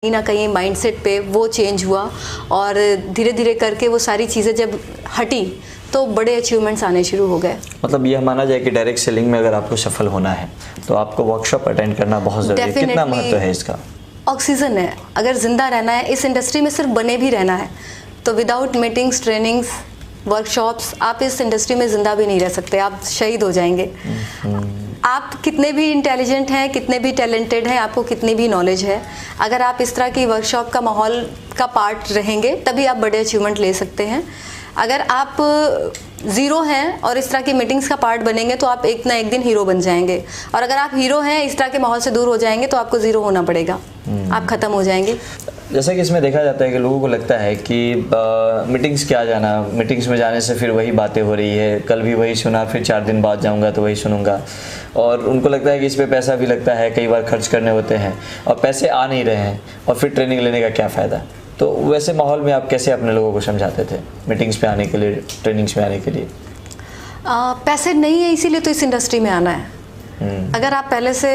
कहीं ना कहीं माइंडसेट पे वो चेंज हुआ और धीरे धीरे करके वो सारी चीज़ें जब हटी तो बड़े अचीवमेंट्स आने शुरू हो गए। मतलब यह माना जाए कि डायरेक्ट सेलिंग में अगर आपको सफल होना है तो आपको वर्कशॉप अटेंड करना बहुत ज़रूरी है। कितना महत्व है इसका? ऑक्सीजन है। अगर जिंदा रहना है, इस इंडस्ट्री में सिर्फ बने भी रहना है, तो विदाउट मीटिंग्स, ट्रेनिंग्स, वर्कशॉप्स आप इस इंडस्ट्री में ज़िंदा भी नहीं रह सकते, आप शहीद हो जाएंगे। आप कितने भी इंटेलिजेंट हैं, कितने भी टैलेंटेड हैं, आपको कितनी भी नॉलेज है, अगर आप इस तरह की वर्कशॉप का माहौल का पार्ट रहेंगे तभी आप बड़े अचीवमेंट ले सकते हैं। अगर आप ज़ीरो हैं और इस तरह की मीटिंग्स का पार्ट बनेंगे तो आप एक ना एक दिन हीरो बन जाएंगे, और अगर आप हीरो हैं, इस तरह के माहौल से दूर हो जाएंगे तो आपको ज़ीरो होना पड़ेगा, आप ख़त्म हो जाएंगे। जैसा कि इसमें देखा जाता है कि लोगों को लगता है कि मीटिंग्स क्या जाना, मीटिंग्स में जाने से फिर वही बातें हो रही है, कल भी वही सुना, फिर 4 दिन बाद जाऊंगा तो वही सुनूंगा, और उनको लगता है कि इस पे पैसा भी लगता है, कई बार खर्च करने होते हैं और पैसे आ नहीं रहे हैं, और फिर ट्रेनिंग लेने का क्या फ़ायदा। तो वैसे माहौल में आप कैसे अपने लोगों को समझाते थे मीटिंग्स पे आने के लिए, ट्रेनिंग्स में आने के लिए? पैसे नहीं है इसीलिए तो इस इंडस्ट्री में आना है। अगर आप पहले से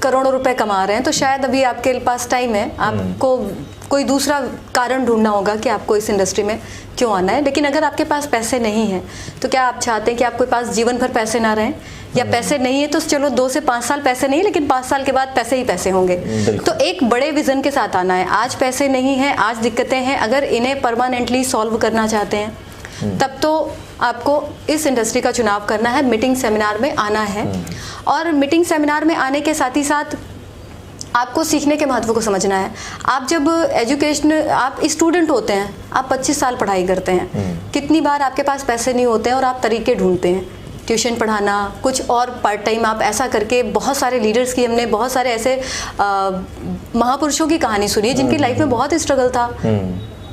करोड़ों रुपए कमा रहे हैं तो शायद अभी आपके पास टाइम है, आपको कोई दूसरा कारण ढूंढना होगा कि आपको इस इंडस्ट्री में क्यों आना है। लेकिन अगर आपके पास पैसे नहीं हैं तो क्या आप चाहते हैं कि आपके पास जीवन भर पैसे ना रहें? या पैसे नहीं है तो चलो 2 से 5 साल पैसे नहीं, लेकिन 5 साल के बाद पैसे ही पैसे होंगे। तो एक बड़े विजन के साथ आना है। आज पैसे नहीं है, आज दिक्कतें हैं, अगर इन्हें परमानेंटली सॉल्व करना चाहते हैं तब तो आपको इस इंडस्ट्री का चुनाव करना है, मीटिंग सेमिनार में आना है। और मीटिंग सेमिनार में आने के साथ ही साथ आपको सीखने के महत्व को समझना है। आप जब आप स्टूडेंट होते हैं, आप 25 साल पढ़ाई करते हैं, कितनी बार आपके पास पैसे नहीं होते हैं और आप तरीके ढूंढते हैं, ट्यूशन पढ़ाना, कुछ और पार्ट टाइम आप ऐसा करके। बहुत सारे लीडर्स की हमने बहुत सारे ऐसे महापुरुषों की कहानी सुनी है जिनकी लाइफ में बहुत स्ट्रगल था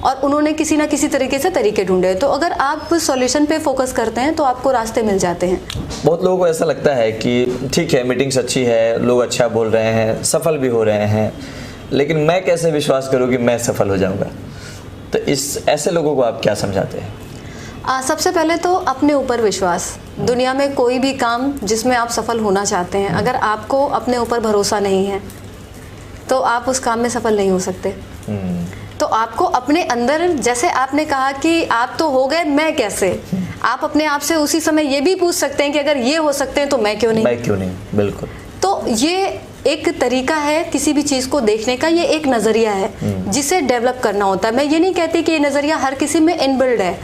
और उन्होंने किसी ना किसी तरीके से तरीके ढूंढे। तो अगर आप सॉल्यूशन पे फोकस करते हैं तो आपको रास्ते मिल जाते हैं। बहुत लोगों को ऐसा लगता है कि ठीक है, मीटिंग्स अच्छी है, लोग अच्छा बोल रहे हैं, सफल भी हो रहे हैं, लेकिन मैं कैसे विश्वास करूं कि मैं सफल हो जाऊंगा? तो ऐसे लोगों को आप क्या समझाते हैं? सबसे पहले तो अपने ऊपर विश्वास। दुनिया में कोई भी काम जिसमें आप सफल होना चाहते हैं, अगर आपको अपने ऊपर भरोसा नहीं है तो आप उस काम में सफल नहीं हो सकते। तो आपको अपने अंदर, जैसे आपने कहा कि आप तो हो गए, मैं कैसे, आप अपने आप से उसी समय ये भी पूछ सकते हैं कि अगर ये हो सकते हैं तो मैं क्यों नहीं? मैं क्यों नहीं, बिल्कुल। तो ये एक तरीका है किसी भी चीज़ को देखने का, ये एक नज़रिया है जिसे डेवलप करना होता है। मैं ये नहीं कहती कि ये नज़रिया हर किसी में इनबिल्ड है।